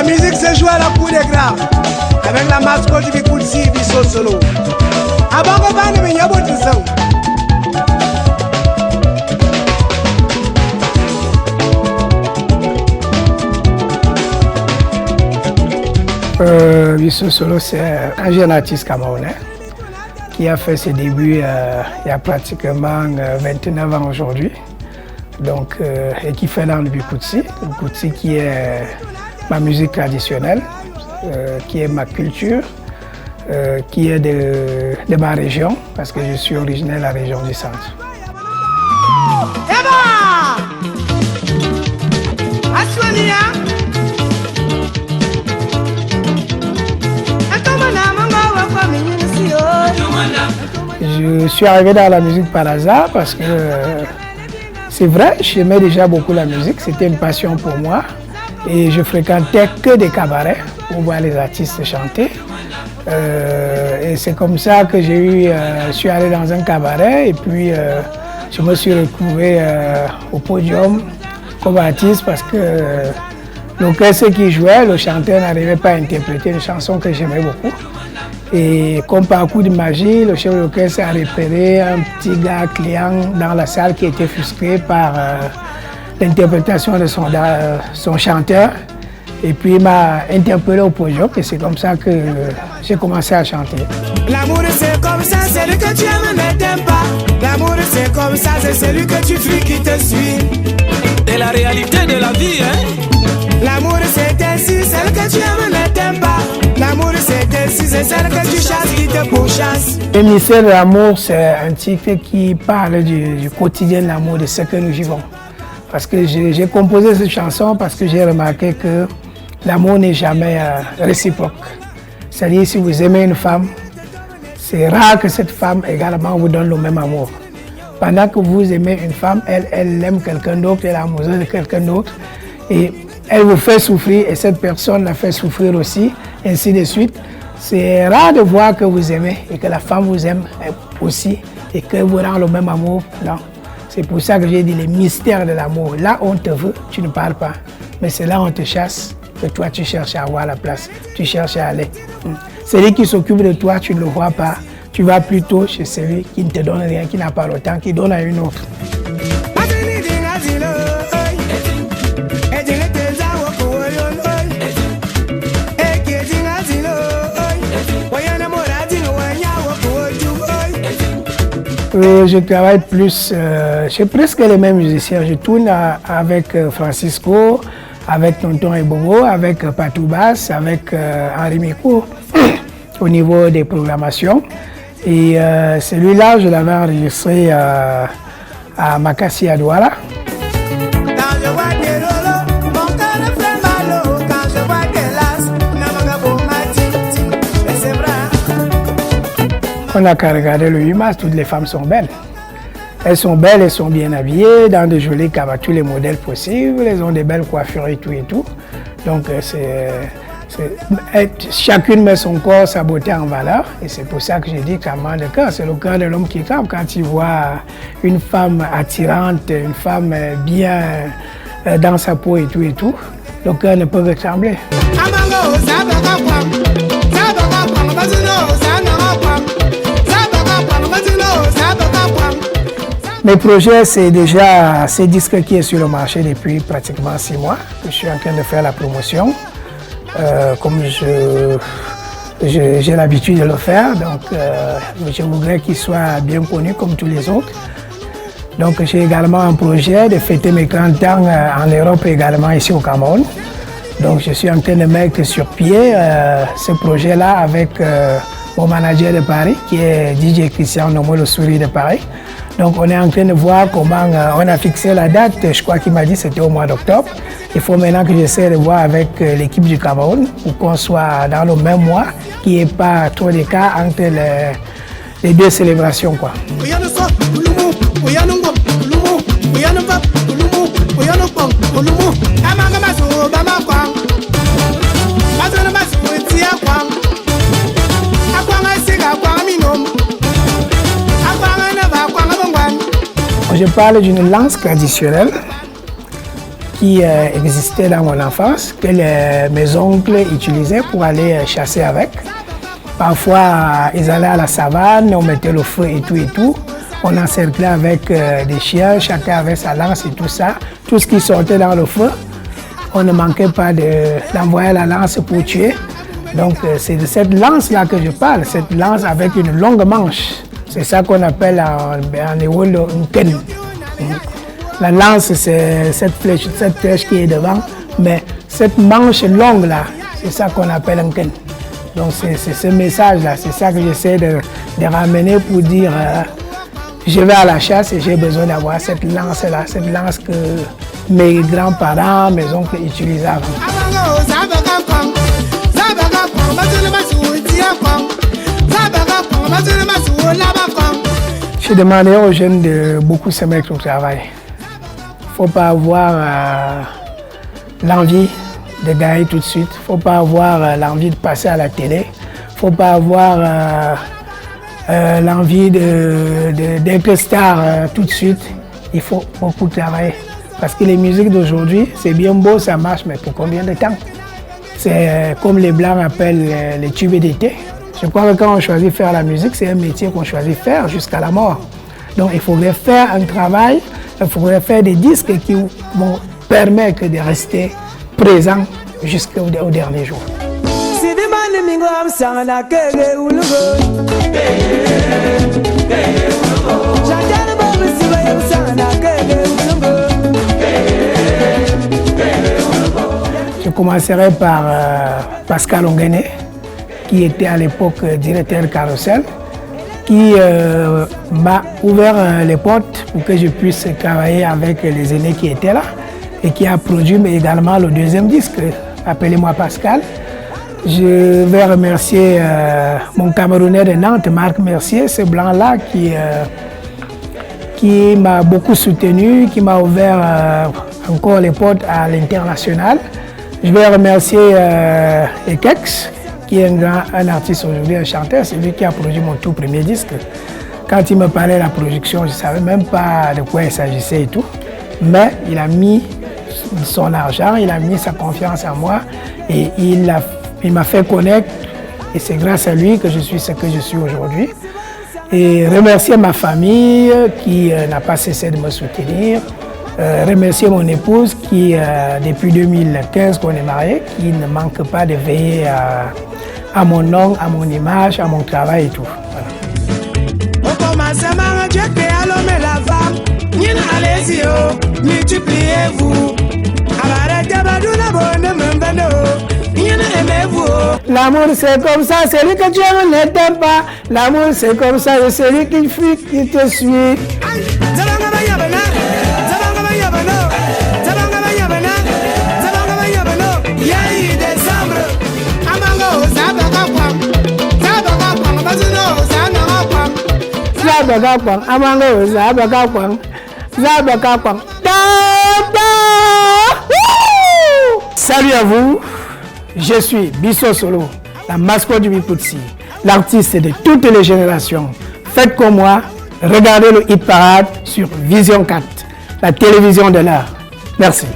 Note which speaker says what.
Speaker 1: La musique se joue à la cour des grands, avec la mascotte du Koutsi et du Sosolo. Avant que vous ne pas de ça.
Speaker 2: Bissau Solo, c'est un jeune artiste camerounais qui a fait ses débuts il y a pratiquement 29 ans aujourd'hui. Donc, et qui fait l'art du Koutsi. Le Koutsi qui est ma musique traditionnelle, qui est ma culture, qui est de ma région, parce que je suis originaire de la région du centre. Je suis arrivé dans la musique par hasard parce que c'est vrai, j'aimais déjà beaucoup la musique, c'était une passion pour moi et je fréquentais que des cabarets pour voir les artistes chanter. Et c'est comme ça que je suis allé dans un cabaret et puis je me suis retrouvé au podium comme artiste parce que l'orchestre qui jouait, le chanteur n'arrivait pas à interpréter une chanson que j'aimais beaucoup. Et comme par coup de magie, le chef d'orchestre a repéré un petit gars client dans la salle qui était frustré par l'interprétation de son chanteur. Et puis il m'a interpellé au podium et c'est comme ça que j'ai commencé à chanter.
Speaker 1: L'amour c'est comme ça, celui que tu aimes ne t'aime pas. L'amour c'est comme ça, c'est celui que tu fuis qui te suit. C'est la réalité de la vie, hein. L'amour c'est ainsi, celle que tu aimes ne t'aime pas. L'amour c'est ainsi, c'est celle que tu chasses qui te pourchasse.
Speaker 2: Émissaire de l'amour, c'est un titre qui parle du quotidien de l'amour, de ce que nous vivons. Parce que j'ai composé cette chanson parce que j'ai remarqué que l'amour n'est jamais réciproque. C'est-à-dire si vous aimez une femme, c'est rare que cette femme également vous donne le même amour. Pendant que vous aimez une femme, elle aime quelqu'un d'autre, elle est amoureuse de quelqu'un d'autre. Et elle vous fait souffrir et cette personne la fait souffrir aussi, ainsi de suite. C'est rare de voir que vous aimez et que la femme vous aime aussi et que vous rend le même amour. Non. C'est pour ça que j'ai dit les mystères de l'amour. Là, on te veut, tu ne parles pas. Mais c'est là où on te chasse que toi, tu cherches à avoir la place. Tu cherches à aller. Celui qui s'occupe de toi, tu ne le vois pas. Tu vas plutôt chez celui qui ne te donne rien, qui n'a pas le temps, qui donne à une autre. Je travaille plus, j'ai presque les mêmes musiciens. Je tourne avec Francisco, avec Tonton Ebobo, avec Patou Bass, avec Henri Miko au niveau des programmations. Et celui-là, je l'avais enregistré à Makassi à Douala. On n'a qu'à regarder le 8 mars, toutes les femmes sont belles. Elles sont belles, elles sont bien habillées, dans de jolis cabas, tous les modèles possibles, elles ont des belles coiffures et tout et tout. Donc chacune met son corps, sa beauté en valeur. Et c'est pour ça que j'ai dit qu'à le cœur, c'est le cœur de l'homme qui tremble quand il voit une femme attirante, une femme bien dans sa peau et tout, le cœur ne peut que trembler. Mes projets, c'est déjà ce disque qui est sur le marché depuis pratiquement 6 mois. Je suis en train de faire la promotion, comme j'ai l'habitude de le faire. Donc, je voudrais qu'il soit bien connu comme tous les autres. Donc, j'ai également un projet de fêter mes 30 ans en Europe et également ici au Cameroun. Donc, je suis en train de mettre sur pied ce projet-là avec mon manager de Paris, qui est DJ Christian Nomo, le sourire de Paris. Donc on est en train de voir comment on a fixé la date, je crois qu'il m'a dit que c'était au mois d'octobre. Il faut maintenant que j'essaie de voir avec l'équipe du Cameroun pour qu'on soit dans le même mois, qu'il n'y ait pas trop d'écart entre les deux célébrations, quoi. Je parle d'une langue traditionnelle qui existait dans mon enfance, que mes oncles utilisaient pour aller chasser avec. Parfois, ils allaient à la savane, on mettait le feu et tout. On encerclait avec des chiens, chacun avait sa lance et tout ça. Tout ce qui sortait dans le feu, on ne manquait pas d'envoyer la lance pour tuer. Donc c'est de cette lance-là que je parle, cette lance avec une longue manche. C'est ça qu'on appelle en héros un ken. La lance, c'est cette flèche qui est devant, mais cette manche longue-là, c'est ça qu'on appelle un ken. Donc c'est ce message-là, c'est ça que j'essaie de ramener pour dire je vais à la chasse et j'ai besoin d'avoir cette lance-là, cette lance que mes grands-parents, mes oncles utilisaient avant. Je demandais aux jeunes de beaucoup se mettre au travail. Il ne faut pas avoir l'envie de gagner tout de suite. Il ne faut pas avoir l'envie de passer à la télé. Il ne faut pas avoir l'envie d'être star tout de suite. Il faut beaucoup travailler. Parce que les musiques d'aujourd'hui, c'est bien beau, ça marche, mais pour combien de temps? C'est comme les Blancs appellent les tubes d'été. Je crois que quand on choisit de faire la musique, c'est un métier qu'on choisit de faire jusqu'à la mort. Donc il faudrait faire un travail, il faudrait faire des disques qui vont permettre de rester présent jusqu'au dernier jour. Je commencerai par Pascal Onguéné, qui était à l'époque directeur Carrousel, qui m'a ouvert les portes pour que je puisse travailler avec les aînés qui étaient là et qui a produit également le deuxième disque, Appelez-moi Pascal. Je vais remercier mon Camerounais de Nantes, Marc Mercier, ce blanc-là qui m'a beaucoup soutenu, qui m'a ouvert encore les portes à l'international. Je vais remercier Ekex, qui est un artiste aujourd'hui, un chanteur, c'est lui qui a produit mon tout premier disque. Quand il me parlait de la production, je ne savais même pas de quoi il s'agissait et tout. Mais il a mis son argent, il a mis sa confiance en moi et il m'a fait connaître. Et c'est grâce à lui que je suis ce que je suis aujourd'hui. Et remercier ma famille qui n'a pas cessé de me soutenir. Remercier mon épouse qui, depuis 2015 qu'on est mariés, qui ne manque pas de veiller à mon nom, à mon image, à mon travail et tout. Voilà. L'amour c'est comme ça, celui que tu aimes ne t'aime pas. L'amour c'est comme ça, et celui qui fuit, qui te suit. Salut à vous, je suis Bisso Solo, la mascotte du Biputsi, l'artiste de toutes les générations. Faites comme moi, regardez le Hit Parade sur Vision 4, la télévision de l'art. Merci.